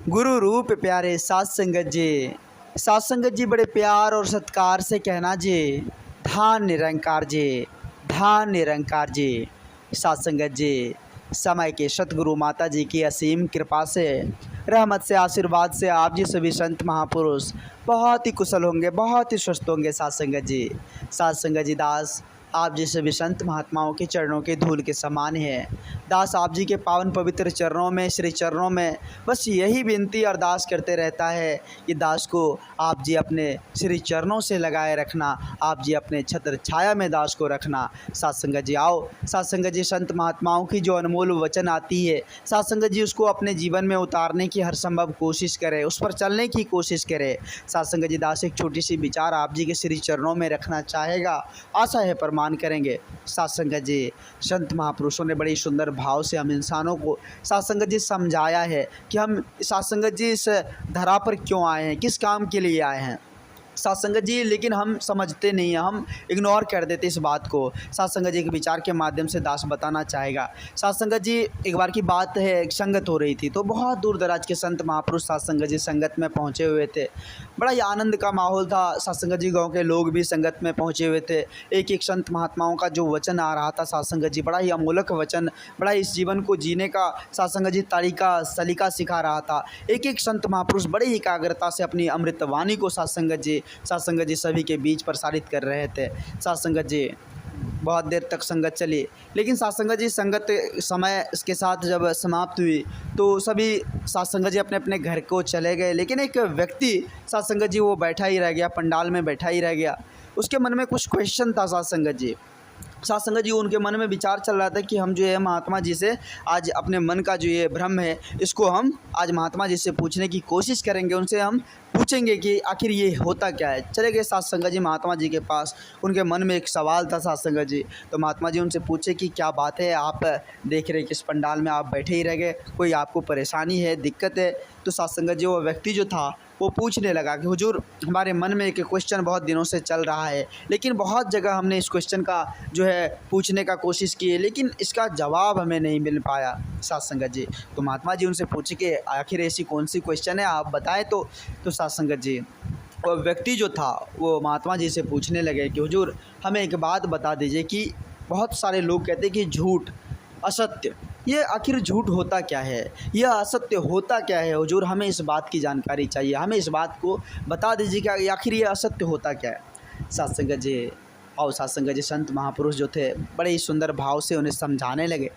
गुरु रूप प्यारे साध संगत जी। साध संगत जी बड़े प्यार और सत्कार से कहना जी, धान निरंकार जी, धान निरंकार जी। साध संगत जी, समय के सतगुरु माता जी की असीम कृपा से, रहमत से, आशीर्वाद से आप जी सभी संत महापुरुष बहुत ही कुशल होंगे, बहुत ही स्वस्थ होंगे। साध संगत जी, साध संगत जी दास आप जी सभी संत महात्माओं के चरणों के धूल के समान है। दास आप जी के पावन पवित्र चरणों में, श्री चरणों में बस यही विनती अरदास करते रहता है कि दास को आप जी अपने श्री चरणों से लगाए रखना, आप जी अपने छत्र छाया में दास को रखना। साध संगत जी आओ, साध संगत जी संत महात्माओं की जो अनमोल वचन आती है, साध संगत जी उसको अपने जीवन में उतारने की हर संभव कोशिश करें, उस पर चलने की कोशिश करें। साध संगत जी दास एक छोटी सी विचार आप जी के श्री चरणों में रखना चाहेगा, आशा है परमान करेंगे। साध संगत जी, संत महापुरुषों ने बड़ी सुंदर भाव से हम इंसानों को साध संगत जी समझाया है कि हम साध संगत जी इस धरा पर क्यों आए हैं, किस काम के लिए आए हैं साध संगत जी। लेकिन हम समझते नहीं हैं, हम इग्नोर कर देते इस बात को। साध संगत जी के विचार के माध्यम से दास बताना चाहेगा। साध संगत जी, एक बार की बात है, एक संगत हो रही थी तो बहुत दूर दराज के संत महापुरुष साध संगत जी संगत में पहुँचे हुए थे। बड़ा ही आनंद का माहौल था। साध संगत जी गाँव के लोग भी संगत में पहुँचे हुए थे। एक एक संत महात्माओं का जो वचन आ रहा था साध संगत जी, बड़ा ही अमूलक वचन, बड़ा ही इस जीवन को जीने का साध संगत जी तरीका सलीका सिखा रहा था। एक एक संत महापुरुष बड़ी ही एकाग्रता से अपनी अमृतवाणी को साध संगत जी सभी के बीच प्रसारित कर रहे थे। साध संगत जी बहुत देर तक संगत चली, लेकिन साध संगत जी संगत समय के साथ जब समाप्त हुई तो सभी साध संगत जी अपने अपने घर को चले गए। लेकिन एक व्यक्ति साध संगत जी वो बैठा ही रह गया, पंडाल में बैठा ही रह गया। उसके मन में कुछ क्वेश्चन था साध संगत जी। साध संगत जी, उनके मन में विचार चल रहा था कि हम जो है महात्मा जी से आज अपने मन का जो ये भ्रम है इसको हम आज महात्मा जी से पूछने की कोशिश करेंगे, उनसे हम पूछेंगे कि आखिर ये होता क्या है। चले गए साध संगत जी महात्मा जी के पास। उनके मन में एक सवाल था साध संगत जी, तो महात्मा जी उनसे पूछे कि क्या बात है, आप देख रहे कि इस पंडाल में आप बैठे ही रह गए, कोई आपको परेशानी है, दिक्कत है। तो साध संगत जी वो व्यक्ति जो था वो पूछने लगा कि हुजूर, हमारे मन में एक क्वेश्चन बहुत दिनों से चल रहा है, लेकिन बहुत जगह हमने इस क्वेश्चन का जो है पूछने का कोशिश की है, लेकिन इसका जवाब हमें नहीं मिल पाया। साध संगत जी, तो महात्मा जी उनसे पूछे कि आखिर ऐसी कौन सी क्वेश्चन है, आप बताएं। तो साध संगत जी, वो व्यक्ति जो था वो महात्मा जी से पूछने लगे कि हुजूर, हमें एक बात बता दीजिए कि बहुत सारे लोग कहते हैं कि झूठ, असत्य, ये आखिर झूठ होता क्या है, यह असत्य होता क्या है हुजूर, हमें इस बात की जानकारी चाहिए, हमें इस बात को बता दीजिए कि आखिर ये असत्य होता क्या है। साध संगत जी और साध संगत जी संत महापुरुष जो थे बड़े ही सुंदर भाव से उन्हें समझाने लगे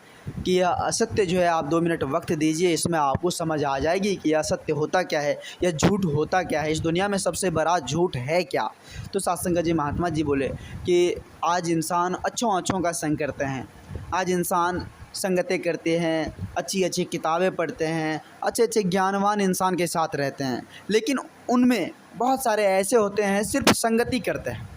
कि यह असत्य जो है, आप 2 मिनट वक्त दीजिए, इसमें आपको समझ आ जाएगी कि यह असत्य होता क्या है, यह झूठ होता क्या है, इस दुनिया में सबसे बड़ा झूठ है क्या। तो साध संगत जी महात्मा जी बोले कि आज इंसान अच्छों का संग करते हैं, आज इंसान संगतें करते हैं, अच्छी अच्छी किताबें पढ़ते हैं, अच्छे अच्छे ज्ञानवान इंसान के साथ रहते हैं, लेकिन उनमें बहुत सारे ऐसे होते हैं सिर्फ संगति करते हैं,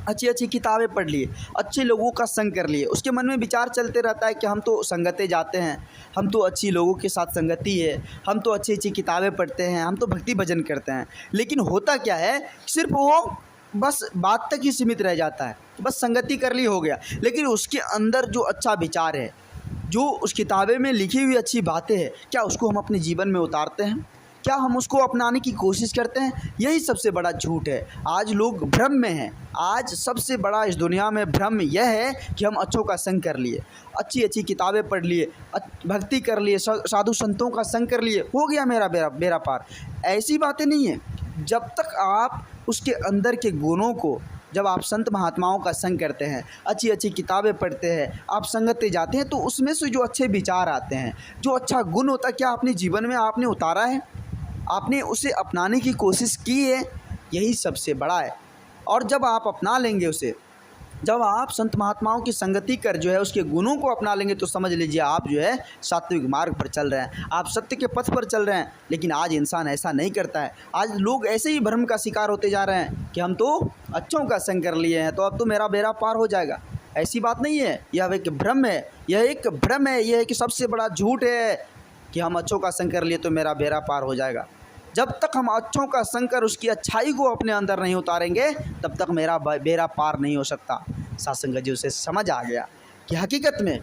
अच्छी अच्छी किताबें पढ़ लिए, अच्छे लोगों का संग कर लिए, उसके मन में विचार चलते रहता है कि हम तो संगतें जाते हैं, हम तो अच्छी लोगों के साथ संगति है, हम तो अच्छी अच्छी किताबें पढ़ते हैं, हम तो भक्ति भजन करते हैं, लेकिन होता क्या है, सिर्फ वो बस बात तक ही सीमित रह जाता है, बस संगति कर ली हो गया, लेकिन उसके अंदर जो अच्छा विचार है, जो उस किताबे में लिखी हुई अच्छी बातें हैं, क्या उसको हम अपने जीवन में उतारते हैं, क्या हम उसको अपनाने की कोशिश करते हैं। यही सबसे बड़ा झूठ है। आज लोग भ्रम में हैं। आज सबसे बड़ा इस दुनिया में भ्रम यह है कि हम अच्छों का संग कर लिए, अच्छी अच्छी किताबें पढ़ लिए, भक्ति कर लिए, साधु संतों का संग कर लिए, हो गया मेरा बेड़ा पार। ऐसी बातें नहीं है। जब तक आप उसके अंदर के गुणों को, जब आप संत महात्माओं का संग करते हैं, अच्छी अच्छी किताबें पढ़ते हैं, आप संगत जाते हैं, तो उसमें से जो अच्छे विचार आते हैं, जो अच्छा गुण होता है, क्या अपने जीवन में आपने उतारा है, आपने उसे अपनाने की कोशिश की है, यही सबसे बड़ा है। और जब आप अपना लेंगे उसे, जब आप संत महात्माओं की संगति कर जो है उसके गुणों को अपना लेंगे, तो समझ लीजिए आप जो है सात्विक मार्ग पर चल रहे हैं, आप सत्य के पथ पर चल रहे हैं। लेकिन आज इंसान ऐसा नहीं करता है। आज लोग ऐसे ही भ्रम का शिकार होते जा रहे हैं कि हम तो अच्छों का संग कर लिए हैं, तो अब तो मेरा बेड़ा पार हो जाएगा। ऐसी बात नहीं है, यह एक भ्रम है, यह एक भ्रम है, यह एक सबसे बड़ा झूठ है कि हम अच्छों का संग कर लिए तो मेरा बेड़ा पार हो जाएगा। जब तक हम अच्छों का संग कर उसकी अच्छाई को अपने अंदर नहीं उतारेंगे, तब तक मेरा बेड़ा पार नहीं हो सकता। साध संगत जी उसे समझ आ गया कि हकीकत में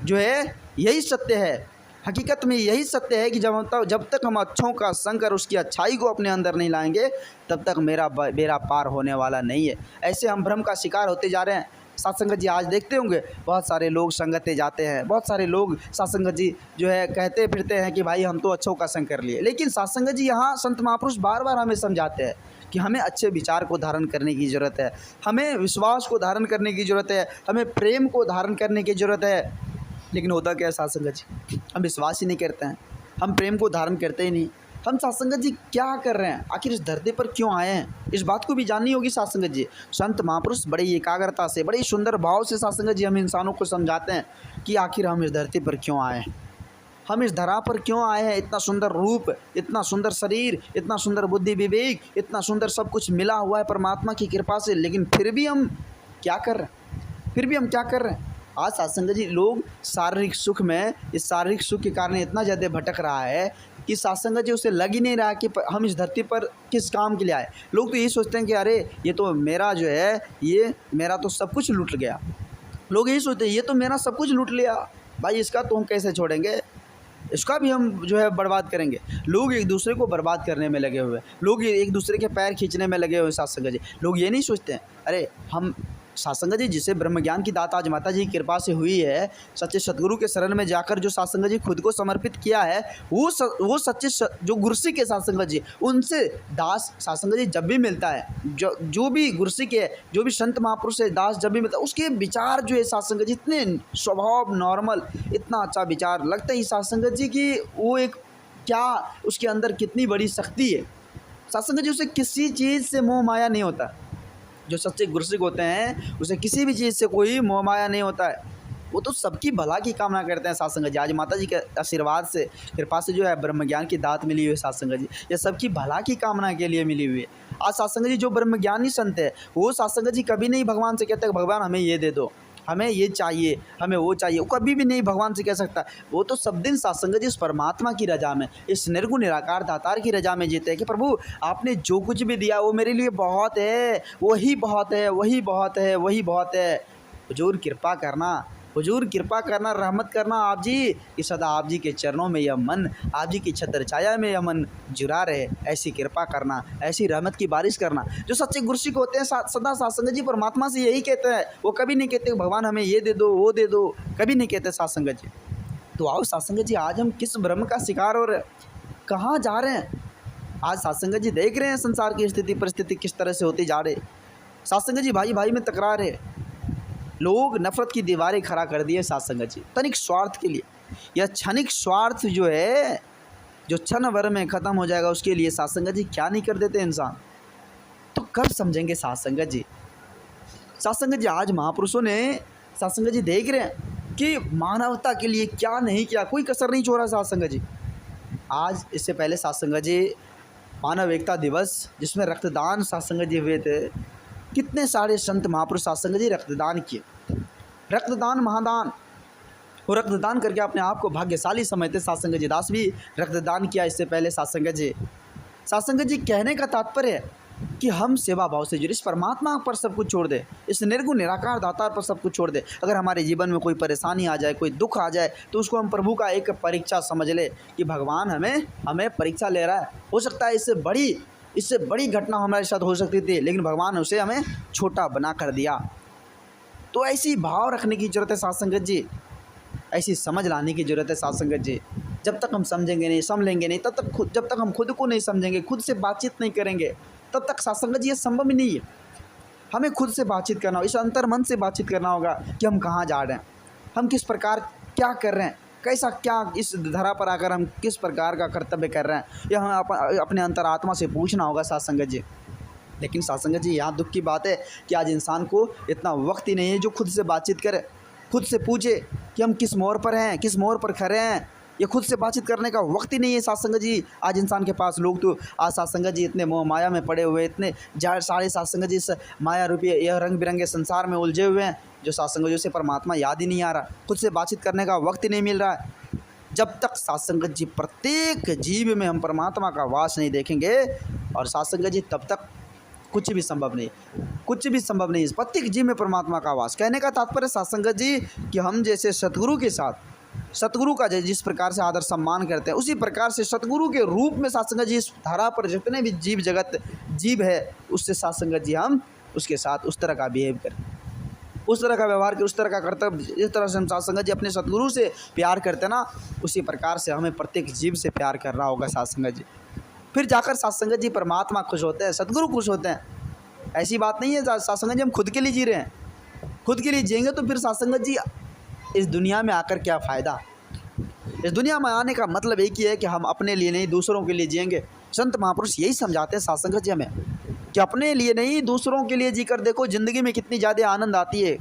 जो है यही सत्य है, हकीकत में यही सत्य है कि जब तक हम अच्छों का संग कर उसकी अच्छाई को अपने अंदर नहीं लाएंगे, तब तक मेरा बेड़ा पार होने वाला नहीं है। ऐसे हम भ्रम का शिकार होते जा रहे हैं। सत्संगत जी आज देखते होंगे बहुत सारे लोग संगते जाते हैं, बहुत सारे लोग सत्संगत जी जो है कहते फिरते हैं कि भाई हम तो अच्छों का संग कर लिए। लेकिन सत्संगत जी यहाँ संत महापुरुष बार बार हमें समझाते हैं कि हमें अच्छे विचार को धारण करने की ज़रूरत है, हमें विश्वास को धारण करने की ज़रूरत है, हमें प्रेम को धारण करने की ज़रूरत है। लेकिन होता क्या है सत्संगत जी, हम विश्वास ही नहीं करते हैं, हम प्रेम को धारण करते ही नहीं। हम सत्संगत जी क्या कर रहे हैं, आखिर इस धरती पर क्यों आए हैं, इस बात को भी जाननी होगी सत्संगत जी। संत महापुरुष बड़े एकाग्रता से, बड़े सुंदर भाव से सत्संगत जी हम इंसानों को समझाते हैं कि आखिर हम इस धरती पर क्यों आए हैं, हम इस धरा पर क्यों आए हैं। इतना सुंदर रूप, इतना सुंदर शरीर, इतना सुंदर बुद्धि विवेक, इतना सुंदर सब कुछ मिला हुआ है परमात्मा की कृपा से, लेकिन फिर भी हम क्या कर रहे हैं, फिर भी हम क्या कर रहे हैं। आज सत्संग जी लोग शारीरिक सुख में, इस शारीरिक सुख के कारण इतना ज़्यादा भटक रहा है कि सत्संग जी उसे लग ही नहीं रहा कि हम इस धरती पर किस काम के लिए आए। लोग तो यही सोचते हैं कि अरे ये तो मेरा जो है, ये मेरा तो सब कुछ लूट गया। लोग यही सोचते हैं ये तो मेरा सब कुछ लूट लिया, भाई इसका तो हम कैसे छोड़ेंगे, इसका भी हम जो है बर्बाद करेंगे। लोग एक दूसरे को बर्बाद करने में लगे हुए, लोग एक दूसरे के पैर खींचने में लगे हुए सत्संग जी। लोग ये नहीं सोचते हैं अरे हम सत्संग जी जिसे ब्रह्म ज्ञान की दात आज माता जी की कृपा से हुई है, सच्चे सतगुरु के शरण में जाकर जो सत्संग जी खुद को समर्पित किया है, वो सच्चे जो गुरसिक के सत्संग जी, उनसे दास सत्संग जी जब भी मिलता है, जो भी गुरसिक है, जो भी संत महापुरुष है, दास जब भी मिलता है, उसके विचार जो है सत्संग जी इतने स्वभाव नॉर्मल, इतना अच्छा विचार लगता है सत्संग जी की वो एक क्या उसके अंदर कितनी बड़ी शक्ति है। सत्संग जी उसे किसी चीज़ से मोह माया नहीं होता। जो सच्चे गुरसिक होते हैं उसे किसी भी चीज़ से कोई मोह माया नहीं होता है, वो तो सबकी भला की कामना करते हैं सत्संग जी। आज माता जी के आशीर्वाद से, कृपा से जो है ब्रह्म ज्ञान की दात मिली हुई है सत्संग जी, ये सबकी भला की कामना के लिए मिली हुई है। आज सत्संग जी जो ब्रह्म ज्ञानी संत है, वो सत्संग जी कभी नहीं भगवान से कहते भगवान हमें ये दे दो, हमें ये चाहिए, हमें वो चाहिए, वो कभी भी नहीं भगवान से कह सकता। वो तो सब दिन सत्संग जी इस परमात्मा की रजा में, इस निर्गुण निराकार दातार की रजा में जीते हैं कि प्रभु आपने जो कुछ भी दिया वो मेरे लिए बहुत है, वही बहुत है, वही बहुत है, वही बहुत है। हुजूर कृपा करना, हुजूर कृपा करना, रहमत करना आप जी कि सदा आप जी के चरणों में यह मन, आप जी की छत्र छाया में यह मन जुड़ा रहे, ऐसी कृपा करना, ऐसी रहमत की बारिश करना। जो सच्चे गुरसिक होते हैं सदा सत्संग जी परमात्मा से यही कहते हैं, वो कभी नहीं कहते भगवान हमें ये दे दो, वो दे दो, कभी नहीं कहते सत्संग जी। तो आओ सत्संग जी आज हम किस भ्रम का शिकार हो रहे, कहाँ जा रहे हैं। आज सत्संग जी देख रहे हैं संसार की स्थिति परिस्थिति किस तरह से होती जा रही। सत्संग जी भाई भाई में तकरार है, लोग नफरत की दीवारें खड़ा कर दिए सत्संग जी तनिक स्वार्थ के लिए। यह क्षणिक स्वार्थ जो है, जो क्षण भर में ख़त्म हो जाएगा, उसके लिए सत्संग जी क्या नहीं कर देते इंसान। तो कब समझेंगे सत्संग जी। सत्संग जी आज महापुरुषों ने सत्संग जी देख रहे हैं कि मानवता के लिए क्या नहीं किया, कोई कसर नहीं छोड़ा सत्संग जी। आज इससे पहले सत्संग जी मानव एकता दिवस जिसमें रक्तदान सत्संग जी हुए थे, कितने सारे संत महापुरुष सत्संग जी रक्तदान किए, रक्तदान महादान। वो रक्तदान करके अपने आप को भाग्यशाली समझते। सत्संग जी दास भी रक्तदान किया इससे पहले सत्संग जी। सत्संग जी कहने का तात्पर्य है कि हम सेवा भाव से जुड़े, इस परमात्मा पर सब कुछ छोड़ दे, इस निर्गुण निराकार दातार पर सब कुछ छोड़ दे। अगर हमारे जीवन में कोई परेशानी आ जाए, कोई दुख आ जाए, तो उसको हम प्रभु का एक परीक्षा समझ ले कि भगवान हमें परीक्षा ले रहा है। हो सकता है इससे बड़ी घटना हमारे साथ हो सकती थी, लेकिन भगवान ने उसे हमें छोटा बना कर दिया। तो ऐसी भाव रखने की ज़रूरत है सत्संगत जी, ऐसी समझ लाने की ज़रूरत है सत्संगत जी। जब तक हम समझेंगे नहीं, समझेंगे नहीं, जब तक हम खुद को नहीं समझेंगे, खुद से बातचीत नहीं करेंगे, तब तक सत्संगत जी ये संभव ही नहीं है। हमें खुद से बातचीत करना होगा, इस अंतर मन से बातचीत करना होगा कि हम कहाँ जा रहे हैं, हम किस प्रकार क्या कर रहे हैं, कैसा क्या इस धरा पर आकर हम किस प्रकार का कर्तव्य कर रहे हैं, यह हमें अपने अंतरात्मा से पूछना होगा सत्संगत जी। लेकिन सत्संगत जी यहाँ दुख की बात है कि आज इंसान को इतना वक्त ही नहीं है जो खुद से बातचीत करे, खुद से पूछे कि हम किस मोड़ पर हैं, किस मोड़ पर खड़े हैं। ये खुद से बातचीत करने का वक्त ही नहीं है सत्संगत जी आज इंसान के पास। लोग तो आज सत्संगत जी इतने मोह माया में पड़े हुए, इतने सारे सत्संगत जी इस माया रूपी यह रंग बिरंगे संसार में उलझे हुए हैं, जो सत्संगत जी से परमात्मा याद ही नहीं आ रहा, खुद से बातचीत करने का वक्त ही नहीं मिल रहा है। जब तक सत्संगत जी प्रत्येक जीव में हम परमात्मा का वास नहीं देखेंगे और सत्संगत जी, तब तक कुछ भी संभव नहीं, कुछ भी संभव नहीं। प्रत्येक जीव में परमात्मा का वास, कहने का तात्पर्य सत्संगत जी कि हम जैसे सतगुरु के साथ सतगुरु का जिस प्रकार से आदर सम्मान करते हैं, उसी प्रकार से सतगुरु के रूप में साथ संगत जी इस धरा पर जितने भी जीव है, उससे साथ संगत जी हम उसके साथ उस तरह का बिहेव करें, उस तरह का व्यवहार करें, उस तरह का कर्तव्य, जिस तरह से हम साथ संगत जी अपने सतगुरु से प्यार करते हैं ना, उसी प्रकार से हमें प्रत्येक जीव से प्यार करना होगा साथ संगत जी। फिर जाकर साथ संगत जी परमात्मा खुश होते हैं, सतगुरु खुश होते हैं। ऐसी बात नहीं है साथ संगत जी हम खुद के लिए जी रहे हैं, खुद के लिए जिएंगे तो फिर साथ संगत जी इस दुनिया में आकर क्या फ़ायदा। इस दुनिया में आने का मतलब एक ही है कि हम अपने लिए नहीं दूसरों के लिए जिएंगे। संत महापुरुष यही समझाते हैं साथ संगत जी हमें कि अपने लिए नहीं दूसरों के लिए जीकर देखो ज़िंदगी में कितनी ज़्यादा आनंद आती है।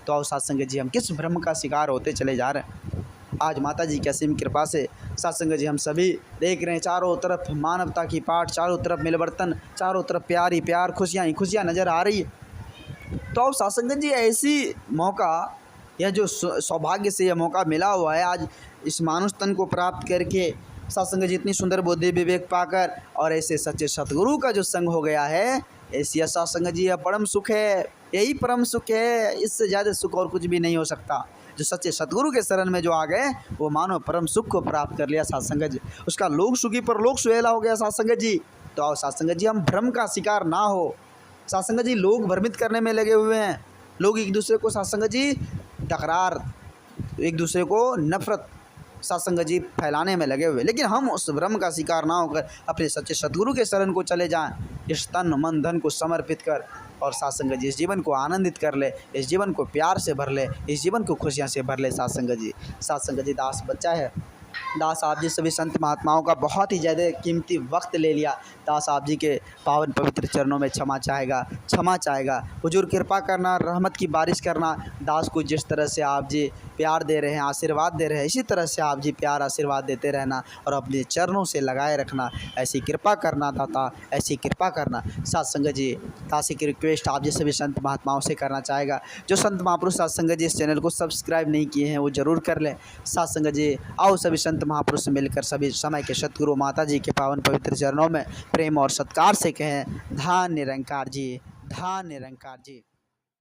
तो आओ साथ संगत जी हम किस भ्रम का शिकार होते चले जा रहे हैं। आज माता जी की असीम कृपा से साथ संगत जी हम सभी देख रहे हैं चारों तरफ मानवता की पाठ, चारों तरफ मिलवर्तन, चारों तरफ प्यार ही प्यार, खुशियाँ ही खुशियाँ नज़र आ रही है। तो आओ साथ संगत जी ऐसी मौका, यह जो सौभाग्य से यह मौका मिला हुआ है आज इस मानुष तन को प्राप्त करके, साथ संगत जी इतनी सुंदर बुद्धि विवेक पाकर और ऐसे सच्चे सतगुरु का जो संग हो गया है, ऐसी साथ संगत जी यह परम सुख है, यही परम सुख है। इससे ज़्यादा सुख और कुछ भी नहीं हो सकता। जो सच्चे सतगुरु के शरण में जो आ गए वो मानो परम सुख को प्राप्त कर लिया साथ संगत जी, उसका लोक सुखी पर लोक सुहेला हो गया साथ संगत जी। तो आओ साथ संगत जी हम भ्रम का शिकार ना हो। साथ संगत जी लोग भ्रमित करने में लगे हुए हैं, लोग एक दूसरे को साथ संगत जी तकरार, एक दूसरे को नफरत साथ संगत जी फैलाने में लगे हुए, लेकिन हम उस भ्रम का शिकार ना होकर अपने सच्चे सतगुरु के शरण को चले जाएं, इस तन मन धन को समर्पित कर और साथ संगत जी इस जीवन को आनंदित कर ले, इस जीवन को प्यार से भर ले, इस जीवन को खुशियाँ से भर ले। साथ संगत जी, साथ संगत जी दास बच्चा है, दास आप जी सभी संत महात्माओं का बहुत ही ज़्यादा कीमती वक्त ले लिया। दास आप जी के पावन पवित्र चरणों में क्षमा चाहेगा। हुजूर कृपा करना, रहमत की बारिश करना। दास को जिस तरह से आप जी प्यार दे रहे हैं, आशीर्वाद दे रहे हैं, इसी तरह से आप जी प्यार आशीर्वाद देते रहना और अपने चरणों से लगाए रखना। ऐसी कृपा करना दाता, ऐसी कृपा करना। साथ संगत जी दास की रिक्वेस्ट आप जी सभी संत महात्माओं से करना चाहेगा, जो संत महापुरुष साथ संगत जी इस चैनल को सब्सक्राइब नहीं किए हैं वो ज़रूर कर लें। साथ संगत जी आओ सभी संत महापुरुष मिलकर सभी समय के सतगुरु माता जी के पावन पवित्र चरणों में प्रेम और सत्कार से कहें, धान निरंकार जी, धान निरंकार जी।